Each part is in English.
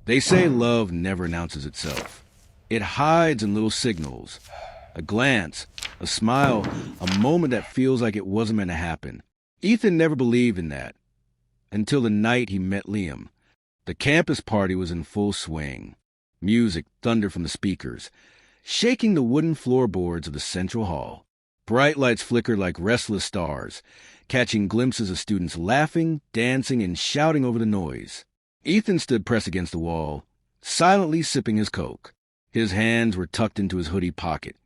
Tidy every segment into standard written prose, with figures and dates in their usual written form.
They say love never announces itself. It hides in little signals. A glance, a smile, a moment that feels like it wasn't meant to happen. Ethan never believed in that until the night he met Liam. The campus party was in full swing. Music thundered from the speakers, shaking the wooden floorboards of the central hall. Bright lights flickered like restless stars, catching glimpses of students laughing, dancing, and shouting over the noise. Ethan stood pressed against the wall, silently sipping his Coke. His hands were tucked into his hoodie pocket,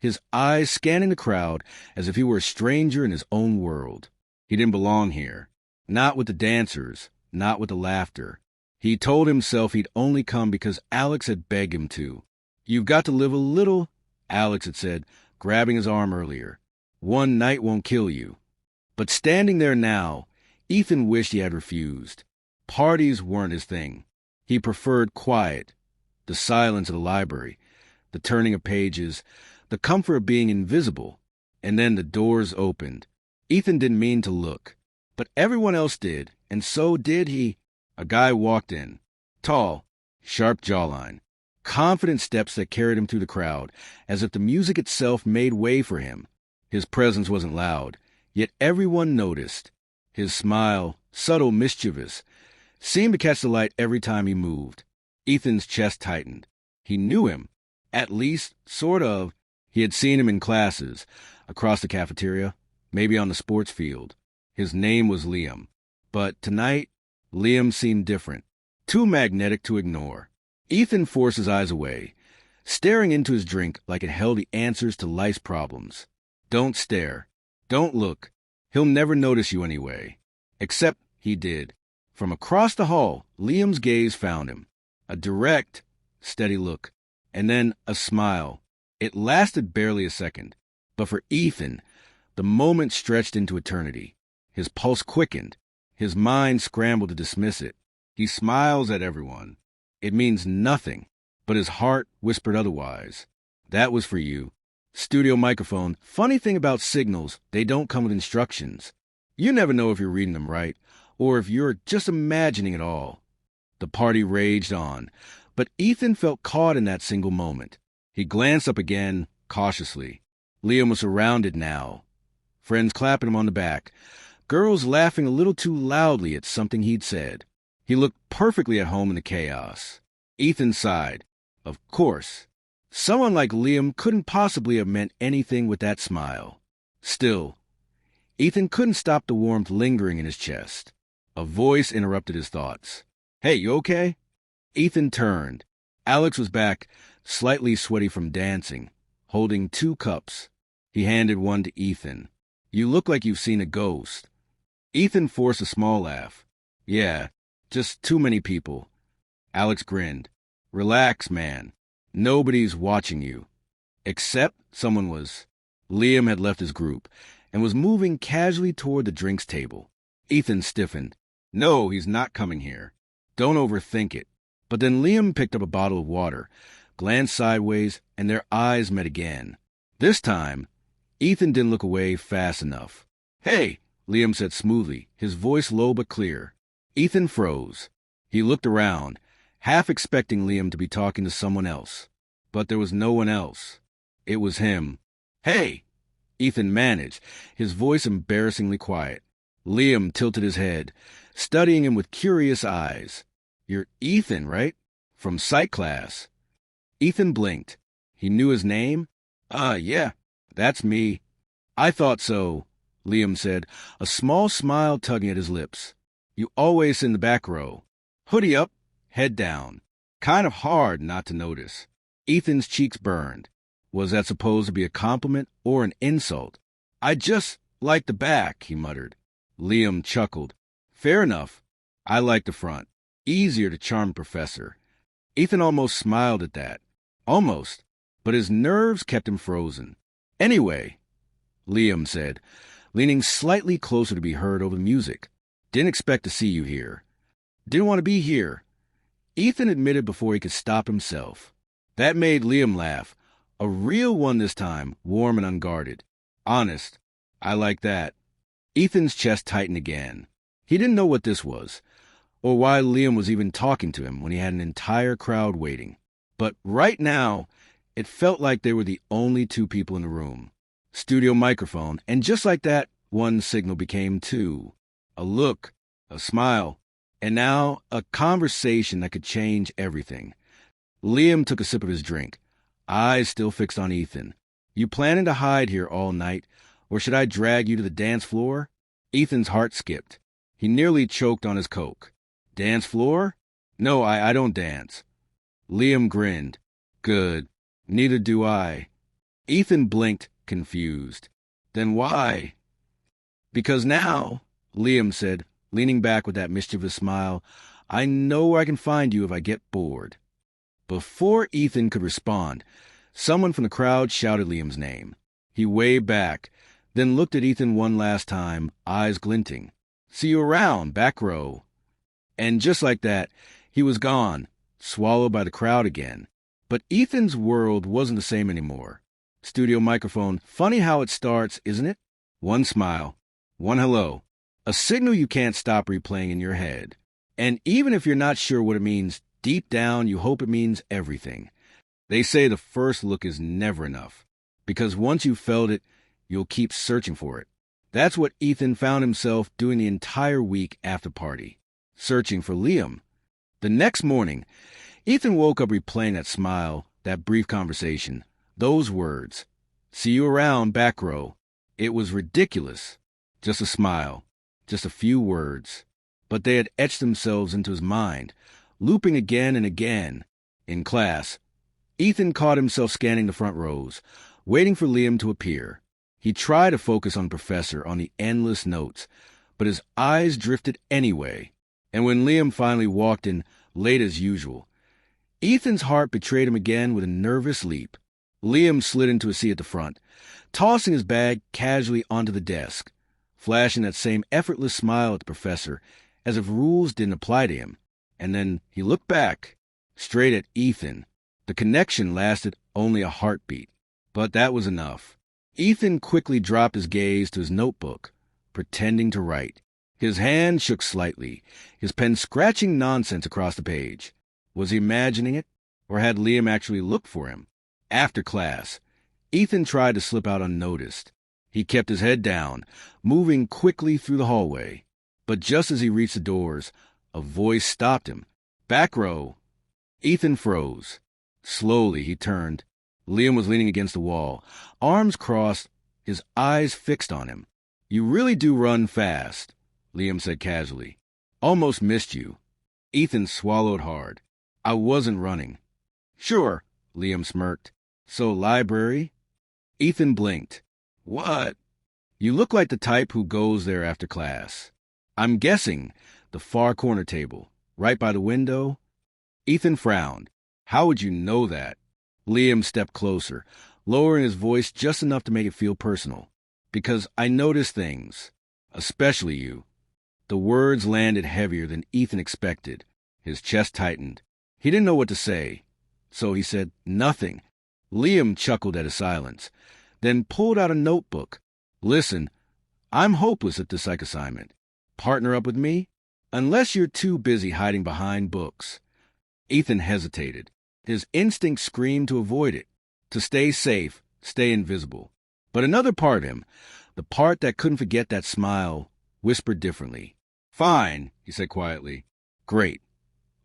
his eyes scanning the crowd as if he were a stranger in his own world. He didn't belong here. Not with the dancers, not with the laughter. He told himself he'd only come because Alex had begged him to. "You've got to live a little," Alex had said, grabbing his arm earlier. "One night won't kill you." But standing there now, Ethan wished he had refused. Parties weren't his thing. He preferred quiet, the silence of the library, the turning of pages, the comfort of being invisible. And then the doors opened. Ethan didn't mean to look, but everyone else did, and so did he. A guy walked in, tall, sharp jawline, confident steps that carried him through the crowd, as if the music itself made way for him. His presence wasn't loud, yet everyone noticed. His smile, subtle, mischievous, seemed to catch the light every time he moved. Ethan's chest tightened. He knew him. At least, sort of. He had seen him in classes, across the cafeteria, maybe on the sports field. His name was Liam. But tonight, Liam seemed different, too magnetic to ignore. Ethan forced his eyes away, staring into his drink like it held the answers to life's problems. Don't stare. Don't look. He'll never notice you anyway. Except he did. From across the hall, Liam's gaze found him. A direct, steady look, and then a smile. It lasted barely a second, but for Ethan, the moment stretched into eternity. His pulse quickened. His mind scrambled to dismiss it. He smiles at everyone. It means nothing, but his heart whispered otherwise. That was for you. Studio microphone. Funny thing about signals, they don't come with instructions. You never know if you're reading them right, or if you're just imagining it all. The party raged on, but Ethan felt caught in that single moment. He glanced up again, cautiously. Liam was surrounded now. Friends clapping him on the back. Girls laughing a little too loudly at something he'd said. He looked perfectly at home in the chaos. Ethan sighed. Of course. Someone like Liam couldn't possibly have meant anything with that smile. Still, Ethan couldn't stop the warmth lingering in his chest. A voice interrupted his thoughts. "Hey, you okay?" Ethan turned. Alex was back, slightly sweaty from dancing, holding 2 cups. He handed one to Ethan. "You look like you've seen a ghost." Ethan forced a small laugh. "Yeah, just too many people." Alex grinned. "Relax, man. Nobody's watching you." Except someone was. Liam had left his group and was moving casually toward the drinks table. Ethan stiffened. "No, he's not coming here. Don't overthink it." But then Liam picked up a bottle of water, glanced sideways, and their eyes met again. This time, Ethan didn't look away fast enough. "Hey," Liam said smoothly, his voice low but clear. Ethan froze. He looked around, half expecting Liam to be talking to someone else. But there was no one else. It was him. "Hey!" Ethan managed, his voice embarrassingly quiet. Liam tilted his head, studying him with curious eyes. "You're Ethan, right? From psych class." Ethan blinked. He knew his name? Yeah, that's me." "I thought so," Liam said, a small smile tugging at his lips. "You always sit in the back row. Hoodie up, head down. Kind of hard not to notice." Ethan's cheeks burned. Was that supposed to be a compliment or an insult? "I just like the back," he muttered. Liam chuckled. "Fair enough. I like the front. Easier to charm a professor." Ethan almost smiled at that. Almost. But his nerves kept him frozen. "Anyway," Liam said, leaning slightly closer to be heard over the music. "Didn't expect to see you here. Didn't want to be here." Ethan admitted before he could stop himself. That made Liam laugh. A real one this time, warm and unguarded. Honest. I like that. Ethan's chest tightened again. He didn't know what this was. or why Liam was even talking to him when he had an entire crowd waiting. But right now, it felt like they were the only two people in the room. Studio microphone, and just like that, one signal became two. A look, a smile, and now a conversation that could change everything. Liam took a sip of his drink, eyes still fixed on Ethan. "You planning to hide here all night, or should I drag you to the dance floor?" Ethan's heart skipped. He nearly choked on his Coke. "Dance floor? No, I don't dance." Liam grinned. "Good. Neither do I." Ethan blinked, confused. "Then why?" "Because now," Liam said, leaning back with that mischievous smile, "I know where I can find you if I get bored." Before Ethan could respond, someone from the crowd shouted Liam's name. He waved back, then looked at Ethan one last time, eyes glinting. "See you around, back row." And just like that, he was gone, swallowed by the crowd again. But Ethan's world wasn't the same anymore. Studio microphone, funny how it starts, isn't it? One smile, one hello, a signal you can't stop replaying in your head. And even if you're not sure what it means, deep down you hope it means everything. They say the first look is never enough, because once you've felt it, you'll keep searching for it. That's what Ethan found himself doing the entire week after party, searching for Liam. The next morning, Ethan woke up replaying that smile, that brief conversation, those words. "See you around, back row." It was ridiculous. Just a smile, just a few words. But they had etched themselves into his mind, looping again and again. In class, Ethan caught himself scanning the front rows, waiting for Liam to appear. He tried to focus on the professor, on the endless notes, but his eyes drifted anyway. And when Liam finally walked in, late as usual, Ethan's heart betrayed him again with a nervous leap. Liam slid into a seat at the front, tossing his bag casually onto the desk, flashing that same effortless smile at the professor, as if rules didn't apply to him. And then he looked back, straight at Ethan. The connection lasted only a heartbeat, but that was enough. Ethan quickly dropped his gaze to his notebook, pretending to write. His hand shook slightly, his pen scratching nonsense across the page. Was he imagining it, or had Liam actually looked for him? After class, Ethan tried to slip out unnoticed. He kept his head down, moving quickly through the hallway. But just as he reached the doors, a voice stopped him. "Back row." Ethan froze. Slowly he turned. Liam was leaning against the wall, arms crossed, his eyes fixed on him. "You really do run fast," Liam said casually. "Almost missed you." Ethan swallowed hard. "I wasn't running." "Sure," Liam smirked. "So library?" Ethan blinked. "What?" "You look like the type who goes there after class. I'm guessing the far corner table, right by the window." Ethan frowned. "How would you know that?" Liam stepped closer, lowering his voice just enough to make it feel personal. "Because I notice things, especially you." The words landed heavier than Ethan expected. His chest tightened. He didn't know what to say, so he said nothing. Liam chuckled at his silence, then pulled out a notebook. "Listen, I'm hopeless at this psych assignment. Partner up with me? Unless you're too busy hiding behind books." Ethan hesitated. His instinct screamed to avoid it, to stay safe, stay invisible. But another part of him, the part that couldn't forget that smile, whispered differently. "Fine," he said quietly. "Great,"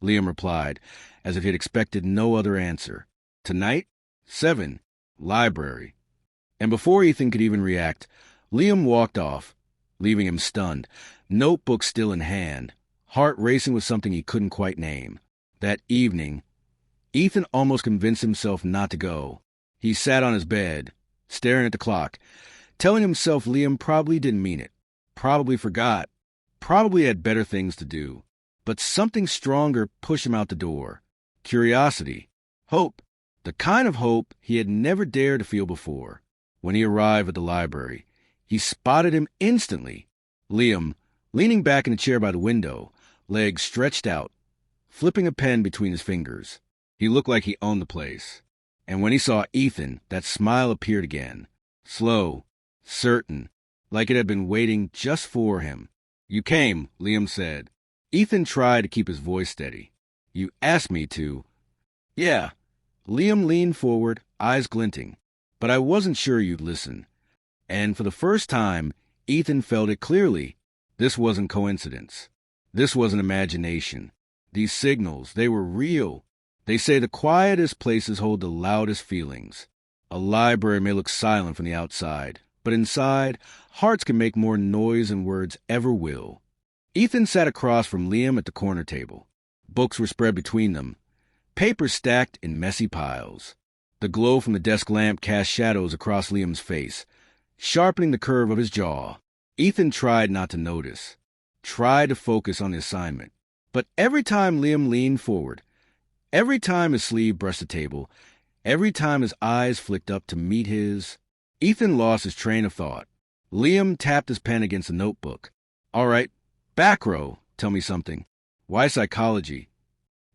Liam replied, as if he had expected no other answer. "Tonight? 7. Library." And before Ethan could even react, Liam walked off, leaving him stunned, notebook still in hand, heart racing with something he couldn't quite name. That evening, Ethan almost convinced himself not to go. He sat on his bed, staring at the clock, telling himself Liam probably didn't mean it, probably forgot, probably had better things to do. But something stronger pushed him out the door. Curiosity. Hope. The kind of hope he had never dared to feel before. When he arrived at the library, he spotted him instantly. Liam, leaning back in the chair by the window, legs stretched out, flipping a pen between his fingers. He looked like he owned the place. And when he saw Ethan, that smile appeared again. Slow, certain, like it had been waiting just for him. "You came," Liam said. Ethan tried to keep his voice steady. You asked me to. Yeah. Liam leaned forward, eyes glinting. But I wasn't sure you'd listen. And for the first time, Ethan felt it clearly. This wasn't coincidence. This wasn't imagination. These signals, they were real. They say the quietest places hold the loudest feelings. A library may look silent from the outside, but inside, hearts can make more noise than words ever will. Ethan sat across from Liam at the corner table. Books were spread between them, papers stacked in messy piles. The glow from the desk lamp cast shadows across Liam's face, sharpening the curve of his jaw. Ethan tried not to notice, tried to focus on the assignment. But every time Liam leaned forward, every time his sleeve brushed the table, every time his eyes flicked up to meet his, Ethan lost his train of thought. Liam tapped his pen against the notebook. All right, back row, tell me something. Why psychology?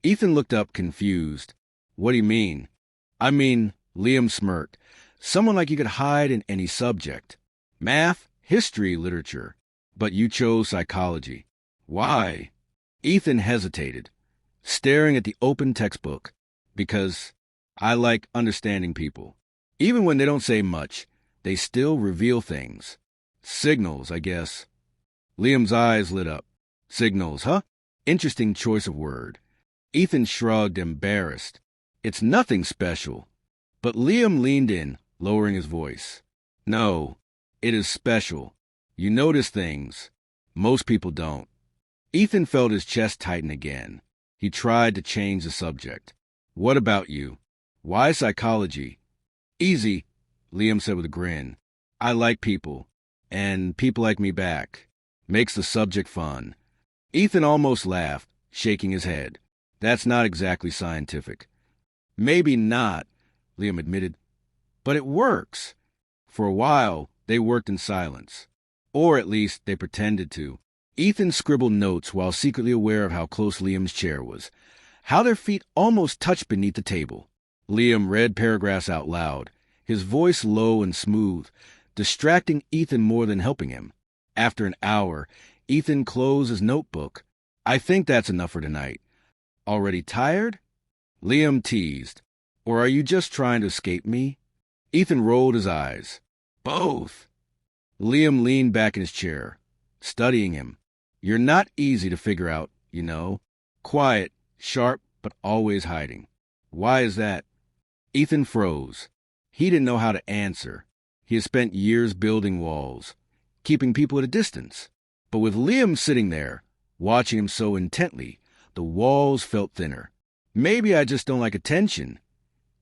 Ethan looked up, confused. What do you mean? I mean, Liam smirked. Someone like you could hide in any subject. Math, history, literature. But you chose psychology. Why? Ethan hesitated, staring at the open textbook. Because I like understanding people. Even when they don't say much, they still reveal things. Signals, I guess. Liam's eyes lit up. Signals, huh? Interesting choice of word. Ethan shrugged, embarrassed. It's nothing special. But Liam leaned in, lowering his voice. No, it is special. You notice things. Most people don't. Ethan felt his chest tighten again. He tried to change the subject. What about you? Why psychology? Easy, Liam said with a grin. I like people, and people like me back. Makes the subject fun. Ethan almost laughed, shaking his head. That's not exactly scientific. Maybe not, Liam admitted, but it works. For a while, they worked in silence. Or at least they pretended to. Ethan scribbled notes while secretly aware of how close Liam's chair was, how their feet almost touched beneath the table. Liam read paragraphs out loud, his voice low and smooth, distracting Ethan more than helping him. After an hour, Ethan closed his notebook. I think that's enough for tonight. Already tired? Liam teased. Or are you just trying to escape me? Ethan rolled his eyes. Both. Liam leaned back in his chair, studying him. You're not easy to figure out, you know. Quiet, sharp, but always hiding. Why is that? Ethan froze. He didn't know how to answer. He had spent years building walls, keeping people at a distance. But with Liam sitting there, watching him so intently, the walls felt thinner. Maybe I just don't like attention,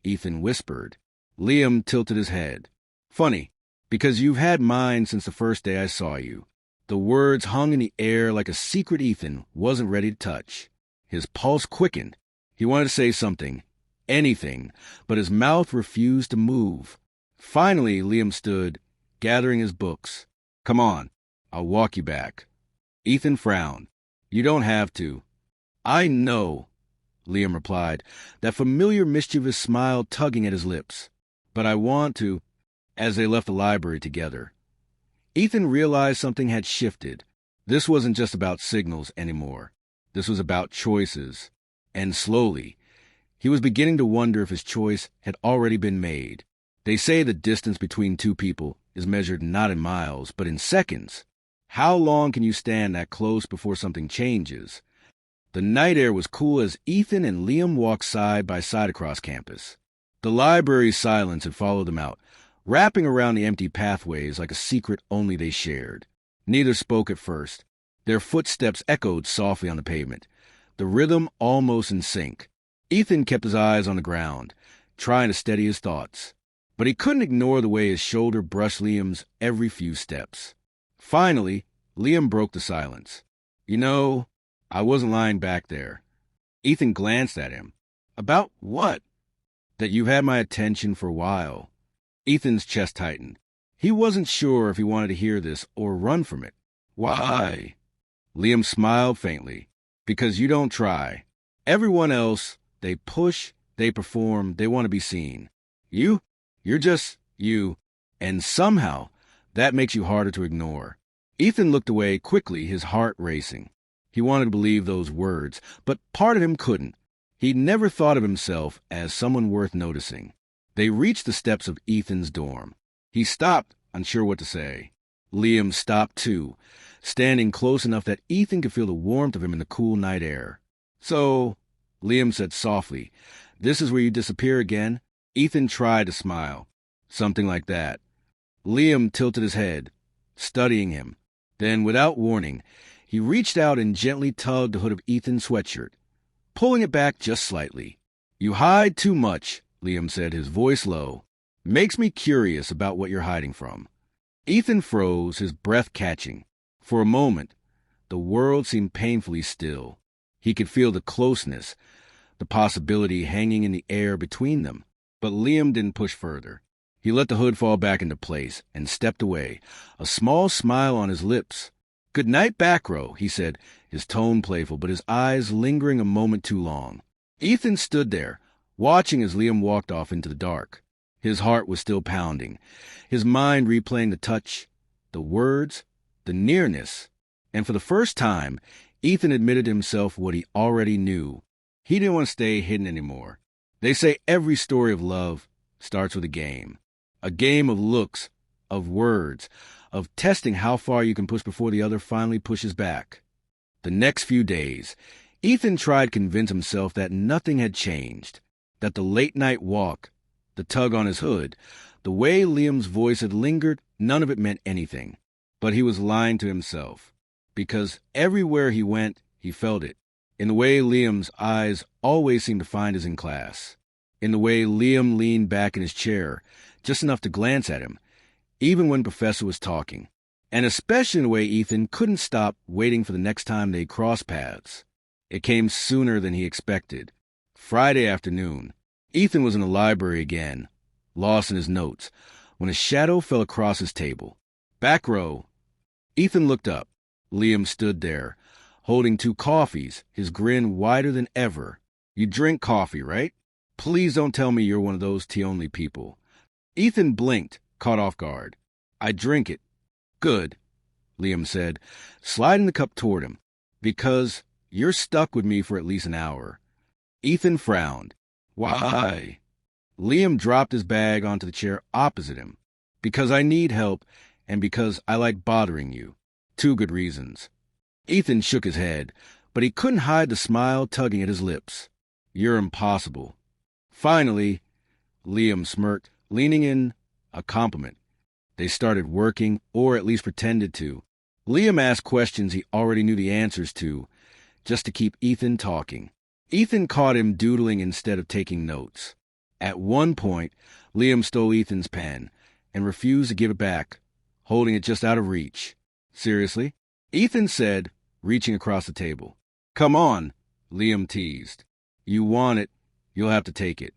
Ethan whispered. Liam tilted his head. Funny, because you've had mine since the first day I saw you. The words hung in the air like a secret Ethan wasn't ready to touch. His pulse quickened. He wanted to say something, anything, but his mouth refused to move. Finally, Liam stood, gathering his books. Come on, I'll walk you back. Ethan frowned. You don't have to. I know, Liam replied, that familiar mischievous smile tugging at his lips. But I want to, as they left the library together. Ethan realized something had shifted. This wasn't just about signals anymore. This was about choices. And slowly, he was beginning to wonder if his choice had already been made. They say the distance between two people is measured not in miles, but in seconds. How long can you stand that close before something changes? The night air was cool as Ethan and Liam walked side by side across campus. The library's silence had followed them out, wrapping around the empty pathways like a secret only they shared. Neither spoke at first. Their footsteps echoed softly on the pavement, the rhythm almost in sync. Ethan kept his eyes on the ground, trying to steady his thoughts. But he couldn't ignore the way his shoulder brushed Liam's every few steps. Finally, Liam broke the silence. You know, I wasn't lying back there. Ethan glanced at him. About what? That you've had my attention for a while. Ethan's chest tightened. He wasn't sure if he wanted to hear this or run from it. Why? Liam smiled faintly. Because you don't try. Everyone else, they push, they perform, they want to be seen. You're just you. And somehow, that makes you harder to ignore. Ethan looked away quickly, his heart racing. He wanted to believe those words, but part of him couldn't. He'd never thought of himself as someone worth noticing. They reached the steps of Ethan's dorm. He stopped, unsure what to say. Liam stopped too, standing close enough that Ethan could feel the warmth of him in the cool night air. "So," Liam said softly, "this is where you disappear again?" Ethan tried to smile. "Something like that." Liam tilted his head, studying him. Then, without warning, he reached out and gently tugged the hood of Ethan's sweatshirt, pulling it back just slightly. "You hide too much," Liam said, his voice low. "Makes me curious about what you're hiding from." Ethan froze, his breath catching. For a moment, the world seemed painfully still. He could feel the closeness, the possibility hanging in the air between them. But Liam didn't push further. He let the hood fall back into place and stepped away, a small smile on his lips. "Good night, back row," he said, his tone playful, but his eyes lingering a moment too long. Ethan stood there, watching as Liam walked off into the dark. His heart was still pounding, his mind replaying the touch, the words, the nearness. And for the first time, Ethan admitted to himself what he already knew. He didn't want to stay hidden anymore. They say every story of love starts with a game of looks, of words, of testing how far you can push before the other finally pushes back. The next few days, Ethan tried to convince himself that nothing had changed, that the late-night walk, the tug on his hood, the way Liam's voice had lingered, none of it meant anything. But he was lying to himself, because everywhere he went, he felt it, in the way Liam's eyes always seemed to find his in class, in the way Liam leaned back in his chair, just enough to glance at him, even when Professor was talking, and especially in the way Ethan couldn't stop waiting for the next time they crossed paths. It came sooner than he expected. Friday afternoon, Ethan was in the library again, lost in his notes, when a shadow fell across his table. "Back row." Ethan looked up. Liam stood there, holding 2 coffees, his grin wider than ever. "You drink coffee, right? Please don't tell me you're one of those tea-only people." Ethan blinked, caught off guard. "I drink it." "Good," Liam said, sliding the cup toward him. "Because you're stuck with me for at least an hour." Ethan frowned. "Why?" Liam dropped his bag onto the chair opposite him. "Because I need help, and because I like bothering you. 2 good reasons." Ethan shook his head, but he couldn't hide the smile tugging at his lips. "You're impossible." Finally, Liam smirked, leaning in, a compliment. They started working, or at least pretended to. Liam asked questions he already knew the answers to, just to keep Ethan talking. Ethan caught him doodling instead of taking notes. At one point, Liam stole Ethan's pen and refused to give it back, holding it just out of reach. "Seriously?" Ethan said, reaching across the table. "Come on," Liam teased. "You want it, you'll have to take it."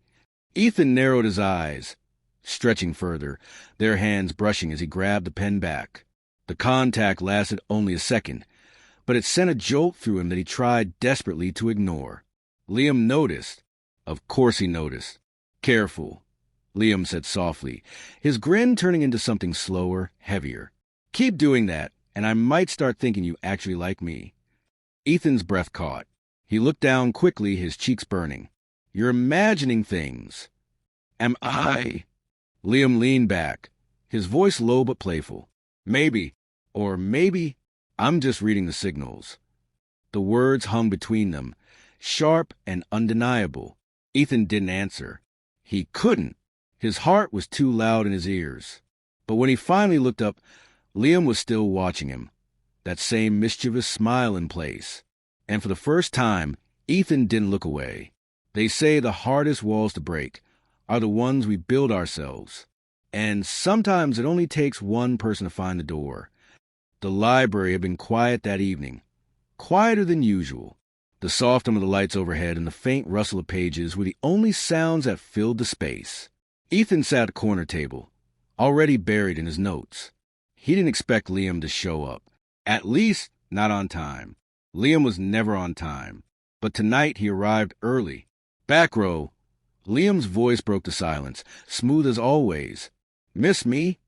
Ethan narrowed his eyes, stretching further, their hands brushing as he grabbed the pen back. The contact lasted only a second, but it sent a jolt through him that he tried desperately to ignore. Liam noticed. Of course he noticed. "Careful," Liam said softly, his grin turning into something slower, heavier. "Keep doing that, and I might start thinking you actually like me." Ethan's breath caught. He looked down quickly, his cheeks burning. "You're imagining things." "Am I?" Liam leaned back, his voice low but playful. "Maybe. Or maybe I'm just reading the signals." The words hung between them, sharp and undeniable. Ethan didn't answer. He couldn't. His heart was too loud in his ears. But when he finally looked up, Liam was still watching him, that same mischievous smile in place. And for the first time, Ethan didn't look away. They say the hardest walls to break are the ones we build ourselves. And sometimes it only takes one person to find the door. The library had been quiet that evening, quieter than usual. The soft hum of the lights overhead and the faint rustle of pages were the only sounds that filled the space. Ethan sat at a corner table, already buried in his notes. He didn't expect Liam to show up, at least not on time. Liam was never on time, but tonight he arrived early. "Back row." Liam's voice broke the silence, smooth as always. "Miss me?"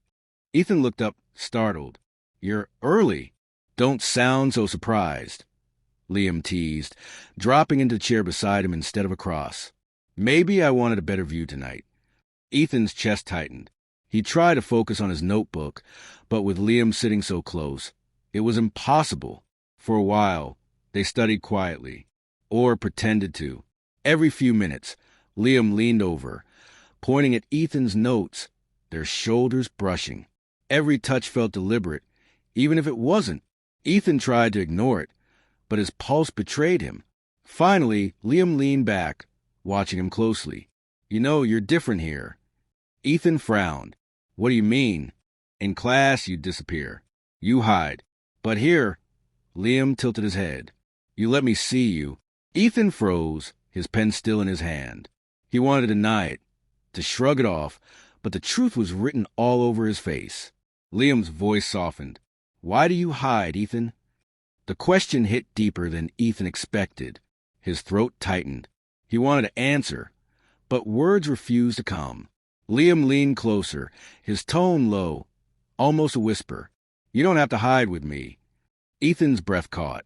Ethan looked up, startled. "You're early." "Don't sound so surprised." Liam teased, dropping into the chair beside him instead of across. Maybe I wanted a better view tonight. Ethan's chest tightened. He tried to focus on his notebook, but with Liam sitting so close, it was impossible. For a while, they studied quietly, or pretended to. Every few minutes, Liam leaned over, pointing at Ethan's notes, their shoulders brushing. Every touch felt deliberate, even if it wasn't. Ethan tried to ignore it, but his pulse betrayed him. Finally, Liam leaned back, watching him closely. You know, you're different here. Ethan frowned. What do you mean? In class, you disappear. You hide. But here, Liam tilted his head. You let me see you. Ethan froze, his pen still in his hand. He wanted to deny it, to shrug it off, but the truth was written all over his face. Liam's voice softened. Why do you hide, Ethan? The question hit deeper than Ethan expected. His throat tightened. He wanted to answer, but words refused to come. Liam leaned closer, his tone low, almost a whisper. You don't have to hide with me. Ethan's breath caught.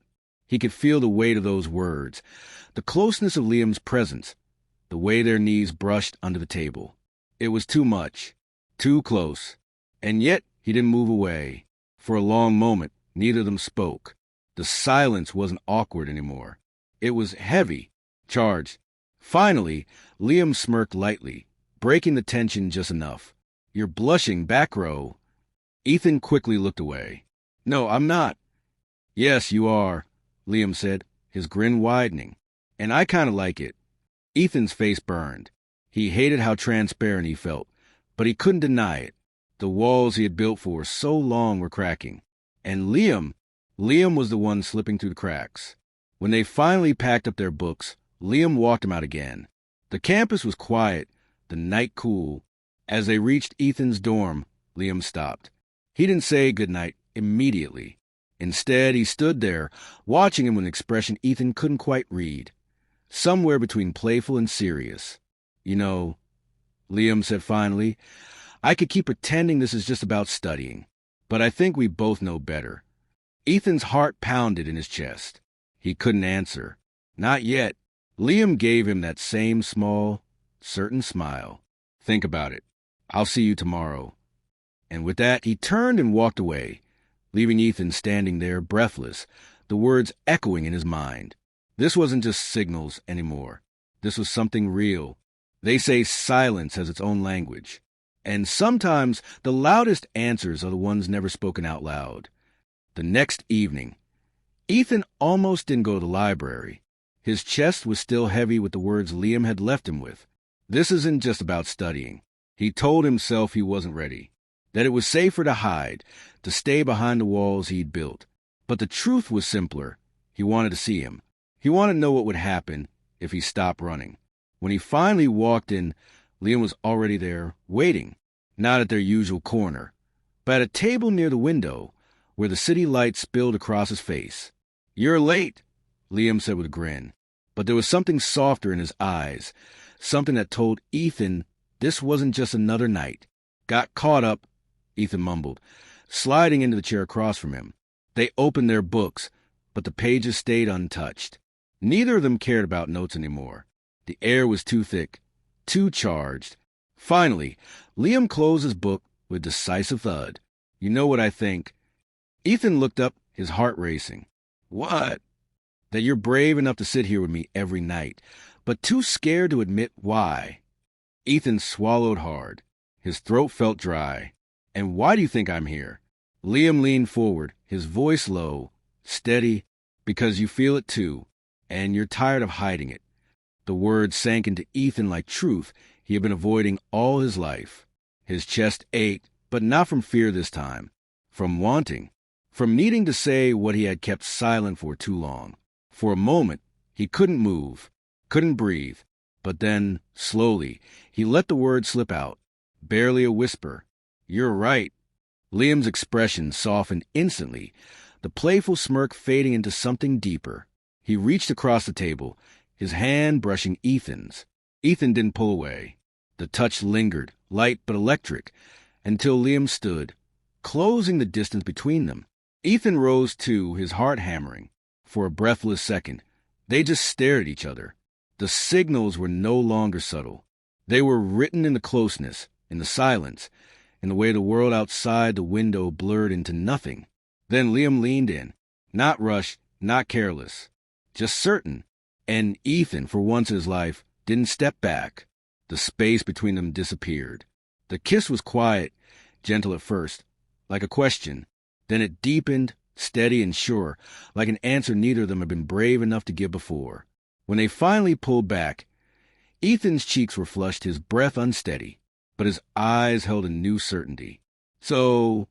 He could feel the weight of those words, the closeness of Liam's presence, the way their knees brushed under the table. It was too much, too close, and yet he didn't move away. For a long moment, neither of them spoke. The silence wasn't awkward anymore. It was heavy, charged. Finally, Liam smirked lightly, breaking the tension just enough. You're blushing, back row. Ethan quickly looked away. No, I'm not. Yes, you are, Liam said, his grin widening. And I kind of like it. Ethan's face burned. He hated how transparent he felt, but he couldn't deny it. The walls he had built for so long were cracking. And Liam was the one slipping through the cracks. When they finally packed up their books, Liam walked them out again. The campus was quiet, the night cool. As they reached Ethan's dorm, Liam stopped. He didn't say goodnight immediately. Instead, he stood there, watching him with an expression Ethan couldn't quite read. Somewhere between playful and serious. You know, Liam said finally, I could keep pretending this is just about studying, but I think we both know better. Ethan's heart pounded in his chest. He couldn't answer. Not yet. Liam gave him that same small, certain smile. Think about it. I'll see you tomorrow. And with that, he turned and walked away, leaving Ethan standing there breathless, the words echoing in his mind. This wasn't just signals anymore. This was something real. They say silence has its own language. And sometimes the loudest answers are the ones never spoken out loud. The next evening, Ethan almost didn't go to the library. His chest was still heavy with the words Liam had left him with. This isn't just about studying. He told himself he wasn't ready, that it was safer to hide, to stay behind the walls he'd built. But the truth was simpler. He wanted to see him. He wanted to know what would happen if he stopped running. When he finally walked in, Liam was already there, waiting, not at their usual corner, but at a table near the window, where the city light spilled across his face. You're late, Liam said with a grin. But there was something softer in his eyes, something that told Ethan this wasn't just another night. Got caught up, Ethan mumbled, sliding into the chair across from him. They opened their books, but the pages stayed untouched. Neither of them cared about notes anymore. The air was too thick, too charged. Finally, Liam closed his book with a decisive thud. You know what I think? Ethan looked up, his heart racing. What? That you're brave enough to sit here with me every night, but too scared to admit why. Ethan swallowed hard. His throat felt dry. And why do you think I'm here? Liam leaned forward, his voice low, steady, because you feel it too, and you're tired of hiding it. The words sank into Ethan like truth he had been avoiding all his life. His chest ached, but not from fear this time. From wanting. From needing to say what he had kept silent for too long. For a moment, he couldn't move, couldn't breathe. But then, slowly, he let the words slip out. Barely a whisper. You're right. Liam's expression softened instantly, the playful smirk fading into something deeper. He reached across the table, his hand brushing Ethan's. Ethan didn't pull away. The touch lingered, light but electric, until Liam stood, closing the distance between them. Ethan rose too, his heart hammering. For a breathless second, they just stared at each other. The signals were no longer subtle. They were written in the closeness, in the silence, in the way the world outside the window blurred into nothing. Then Liam leaned in, not rushed, not careless, just certain. And Ethan, for once in his life, didn't step back. The space between them disappeared. The kiss was quiet, gentle at first, like a question. Then it deepened, steady and sure, like an answer neither of them had been brave enough to give before. When they finally pulled back, Ethan's cheeks were flushed, his breath unsteady, but his eyes held a new certainty. "So,"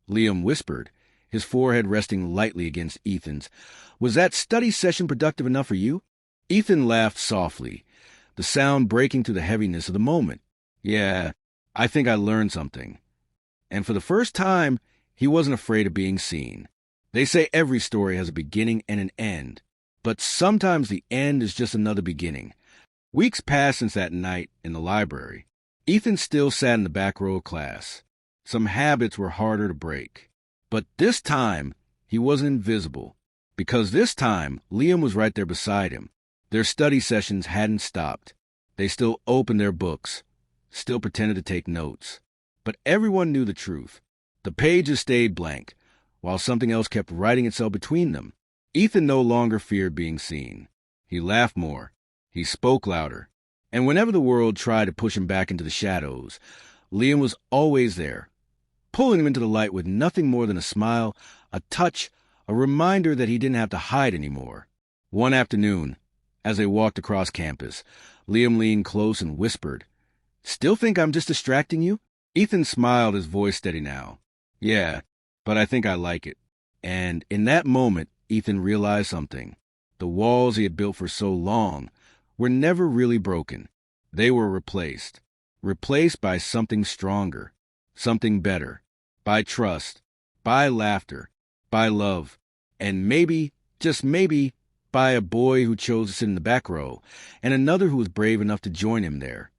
Liam whispered, his forehead resting lightly against Ethan's, "was that study session productive enough for you?" Ethan laughed softly, the sound breaking through the heaviness of the moment. "Yeah, I think I learned something." And for the first time, he wasn't afraid of being seen. They say every story has a beginning and an end, but sometimes the end is just another beginning. Weeks passed since that night in the library. Ethan still sat in the back row of class. Some habits were harder to break. But this time, he wasn't invisible, because this time, Liam was right there beside him. Their study sessions hadn't stopped. They still opened their books, still pretended to take notes. But everyone knew the truth. The pages stayed blank, while something else kept writing itself between them. Ethan no longer feared being seen. He laughed more. He spoke louder. And whenever the world tried to push him back into the shadows, Liam was always there, pulling him into the light with nothing more than a smile, a touch, a reminder that he didn't have to hide anymore. One afternoon, as they walked across campus, Liam leaned close and whispered, "Still think I'm just distracting you?" Ethan smiled, his voice steady now. "Yeah, but I think I like it." And in that moment, Ethan realized something. The walls he had built for so long were never really broken. They were replaced by something stronger, something better, by trust, by laughter, by love, and maybe, just maybe, by a boy who chose to sit in the back row, and another who was brave enough to join him there.